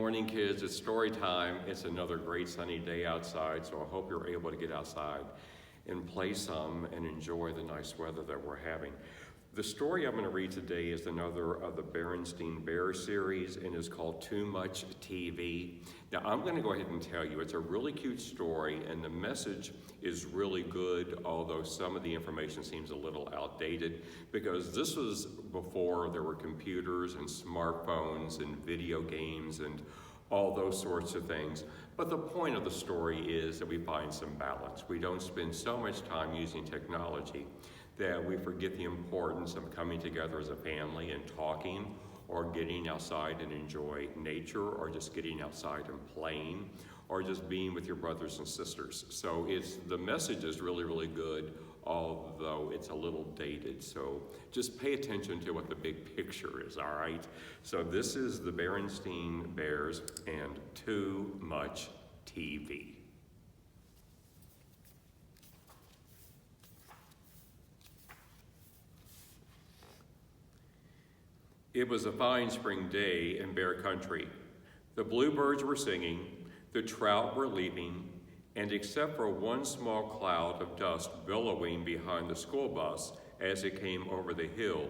morning, kids. It's story time. It's another great sunny day outside, so I hope you're able to get outside and play some and enjoy the nice weather that we're having. The story I'm going to read today is another of the Berenstain Bear series and is called Too Much TV. Now, I'm going to go ahead and tell you it's a really cute story and the message is really good, although some of the information seems a little outdated because this was before there were computers and smartphones and video games and all those sorts of things. But the point of the story is that we find some balance. We don't spend so much time using technology that we forget the importance of coming together as a family and talking or getting outside and enjoy nature or just getting outside and playing or just being with your brothers and sisters. So the message is really, really good, although it's a little dated. So just pay attention to what the big picture is, all right? So this is the Berenstain Bears and Too Much TV. It was a fine spring day in Bear Country. The bluebirds were singing, the trout were leaping, and except for one small cloud of dust billowing behind the school bus as it came over the hill,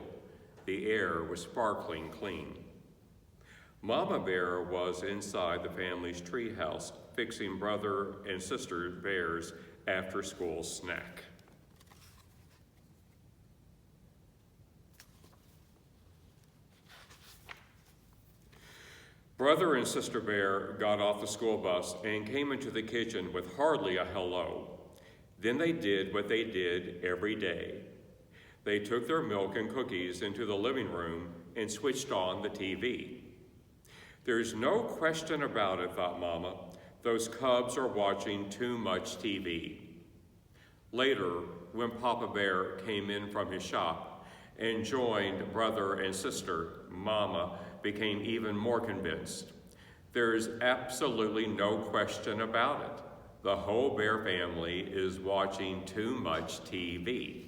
the air was sparkling clean. Mama Bear was inside the family's treehouse fixing brother and sister bears' after-school snack. Brother and Sister Bear got off the school bus and came into the kitchen with hardly a hello. Then they did what they did every day. They took their milk and cookies into the living room and switched on the TV. There's no question about it, thought Mama. Those cubs are watching too much TV. Later, when Papa Bear came in from his shop and joined brother and sister, Mama became even more convinced. There's absolutely no question about it. The whole Bear family is watching too much TV.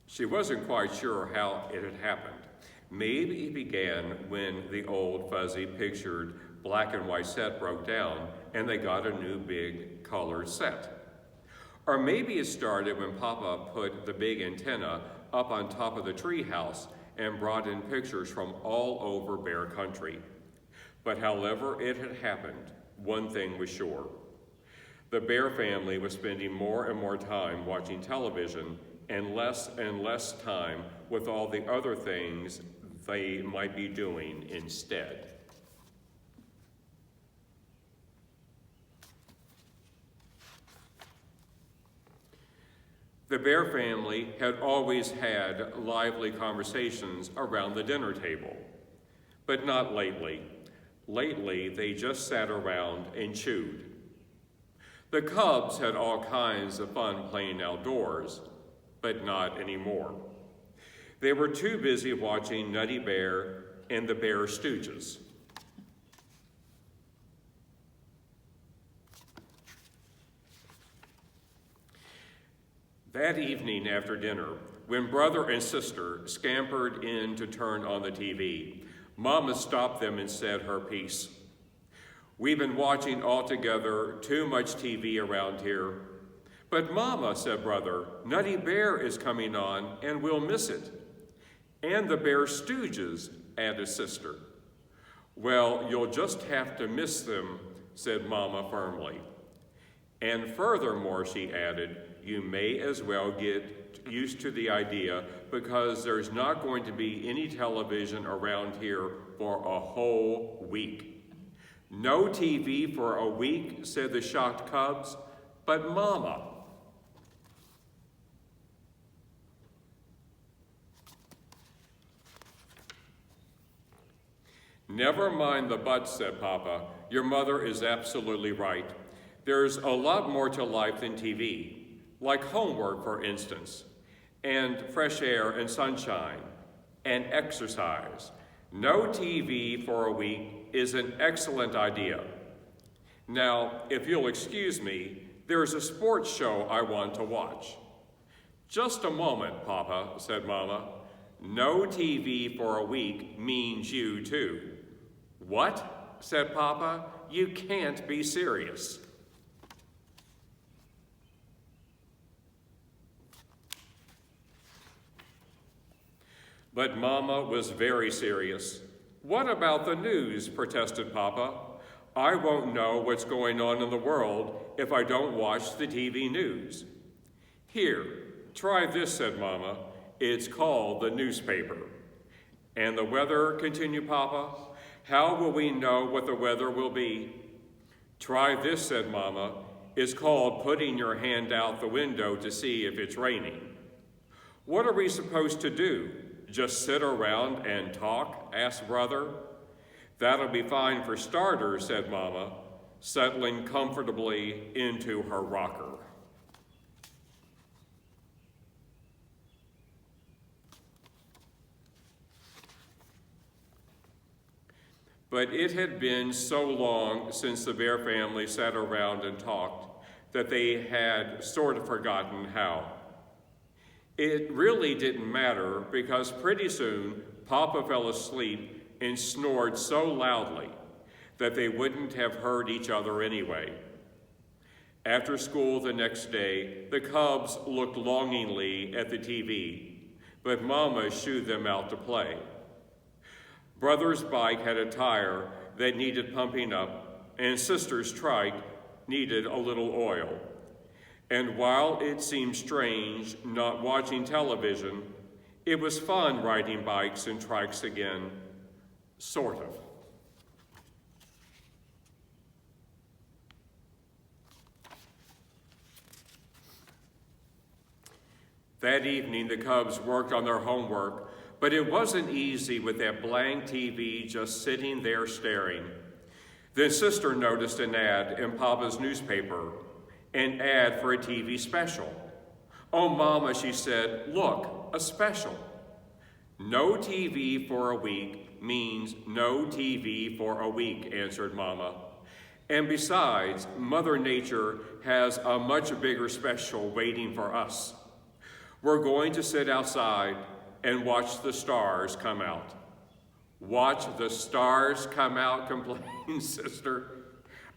She wasn't quite sure how it had happened. Maybe it began when the old fuzzy pictured black and white set broke down and they got a new big colored set. Or maybe it started when Papa put the big antenna up on top of the treehouse and brought in pictures from all over Bear Country. But however it had happened, one thing was sure. The Bear family was spending more and more time watching television and less time with all the other things they might be doing instead. The Bear family had always had lively conversations around the dinner table, but not lately. Lately, they just sat around and chewed. The cubs had all kinds of fun playing outdoors, but not anymore. They were too busy watching Nutty Bear and the Bear Stooges. That evening after dinner, when brother and sister scampered in to turn on the TV, Mama stopped them and said her piece. We've been watching all together too much TV around here. But Mama, said brother, Nutty Bear is coming on and we'll miss it. And the Bear Stooges, added sister. Well, you'll just have to miss them, said Mama firmly. And furthermore, she added, you may as well get used to the idea because there's not going to be any television around here for a whole week. No TV for a week, said the shocked cubs, but Mama. Never mind the buts, said Papa. Your mother is absolutely right. There's a lot more to life than TV, like homework, for instance, and fresh air and sunshine, and exercise. No TV for a week is an excellent idea. Now, if you'll excuse me, there's a sports show I want to watch. Just a moment, Papa, said Mama. No TV for a week means you too. What? Said Papa. You can't be serious. But Mama was very serious. What about the news? Protested Papa. I won't know what's going on in the world if I don't watch the TV news. Here, try this, said Mama. It's called the newspaper. And the weather, continued Papa. How will we know what the weather will be? Try this, said Mama. It's called putting your hand out the window to see if it's raining. What are we supposed to do? Just sit around and talk? Asked Brother. That'll be fine for starters, said Mama, settling comfortably into her rocker. But it had been so long since the Bear family sat around and talked that they had sort of forgotten how. It really didn't matter because pretty soon Papa fell asleep and snored so loudly that they wouldn't have heard each other anyway. After school the next day, the cubs looked longingly at the TV, but Mama shooed them out to play. Brother's bike had a tire that needed pumping up, and Sister's trike needed a little oil. And while it seemed strange not watching television, it was fun riding bikes and trikes again, sort of. That evening, the cubs worked on their homework, but it wasn't easy with that blank TV just sitting there staring. Then Sister noticed an ad in Papa's newspaper, an ad for a TV special. Oh, Mama, she said, look, a special. No TV for a week means no TV for a week, answered Mama. And besides, Mother Nature has a much bigger special waiting for us. We're going to sit outside and watch the stars come out. Watch the stars come out, complained Sister.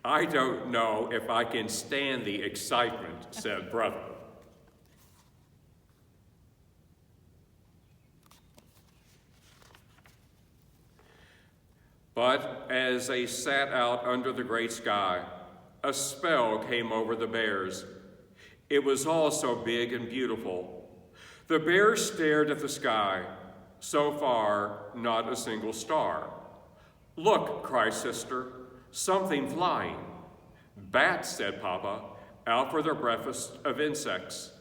I don't know if I can stand the excitement, said Brother. But as they sat out under the great sky, a spell came over the bears. It was all so big and beautiful. The bears stared at the sky. So far, not a single star. Look, cried Sister, something flying. Bats, said Papa, out for their breakfast of insects.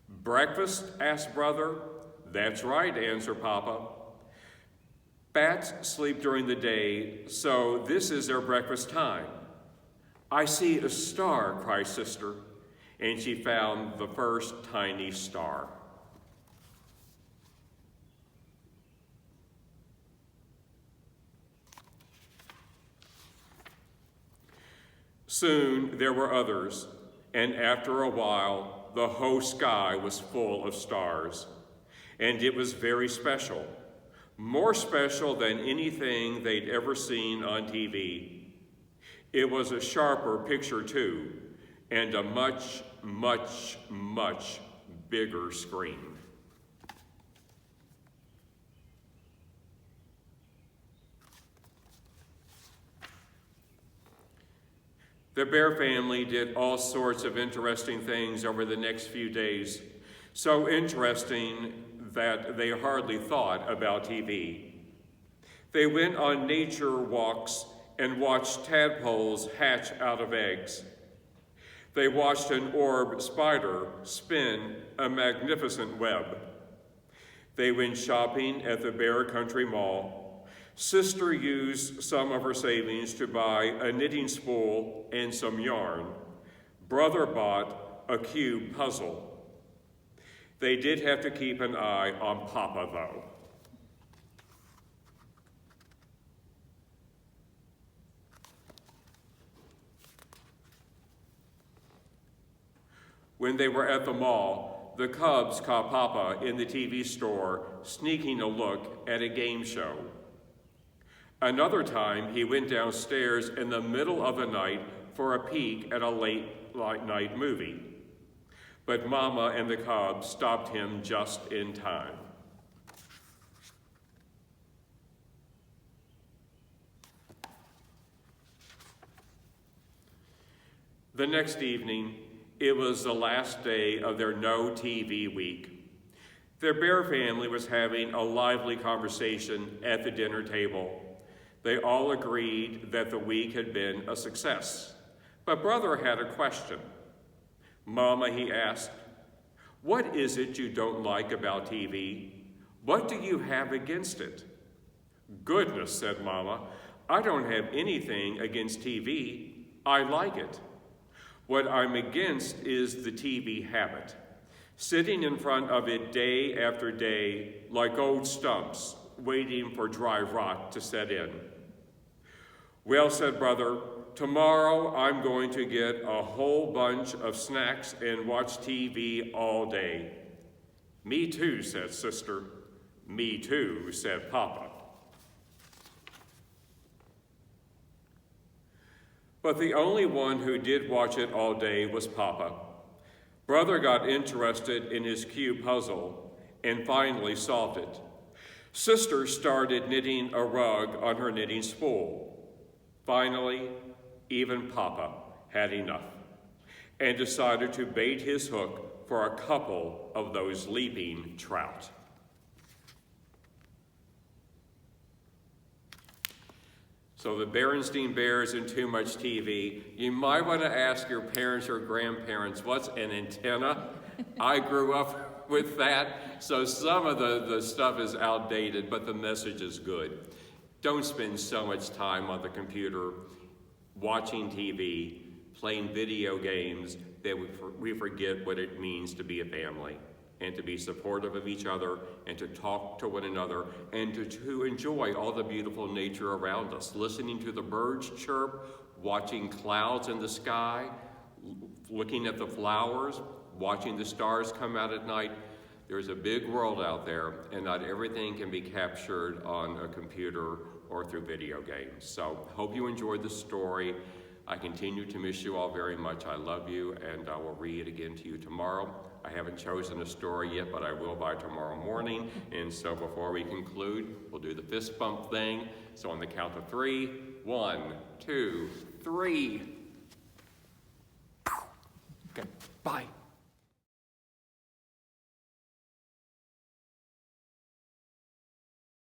Breakfast? Asked Brother. That's right, answered Papa. Bats sleep during the day, so this is their breakfast time. I see a star, cried Sister, and she found the first tiny star. Soon there were others, and after a while, the whole sky was full of stars. And it was very special, more special than anything they'd ever seen on TV. It was a sharper picture too, and a much, much, much bigger screen. The Bear family did all sorts of interesting things over the next few days, so interesting that they hardly thought about TV. They went on nature walks and watched tadpoles hatch out of eggs. They watched an orb spider spin a magnificent web. They went shopping at the Bear Country Mall. Sister used some of her savings to buy a knitting spool and some yarn. Brother bought a cube puzzle. They did have to keep an eye on Papa, though. When they were at the mall, the Cubs caught Papa in the TV store sneaking a look at a game show. Another time, he went downstairs in the middle of the night for a peek at a late night movie. But Mama and the Cubs stopped him just in time. The next evening, it was the last day of their no TV week. Their Bear family was having a lively conversation at the dinner table. They all agreed that the week had been a success. But Brother had a question. Mama, he asked, what is it you don't like about TV? What do you have against it? Goodness, said Mama, I don't have anything against TV. I like it. What I'm against is the TV habit. Sitting in front of it day after day like old stumps, waiting for dry rot to set in. Well, said Brother, tomorrow I'm going to get a whole bunch of snacks and watch TV all day. Me too, said Sister. Me too, said Papa. But the only one who did watch it all day was Papa. Brother got interested in his cube puzzle and finally solved it. Sister started knitting a rug on her knitting spool. Finally, even Papa had enough and decided to bait his hook for a couple of those leaping trout. So the Berenstein Bears and too much TV. You might want to ask your parents or grandparents, what's an antenna? I grew up with that, so some of the stuff is outdated, but the message is good. Don't spend so much time on the computer, watching TV, playing video games, that we forget what it means to be a family and to be supportive of each other and to talk to one another and to enjoy all the beautiful nature around us, listening to the birds chirp, watching clouds in the sky, looking at the flowers, watching the stars come out at night. There's a big world out there, and not everything can be captured on a computer or through video games. So hope you enjoyed the story. I continue to miss you all very much. I love you, and I will read it again to you tomorrow. I haven't chosen a story yet, but I will by tomorrow morning. And so before we conclude, we'll do the fist bump thing. So on the count of 3, 1, 2, 3. Okay, bye.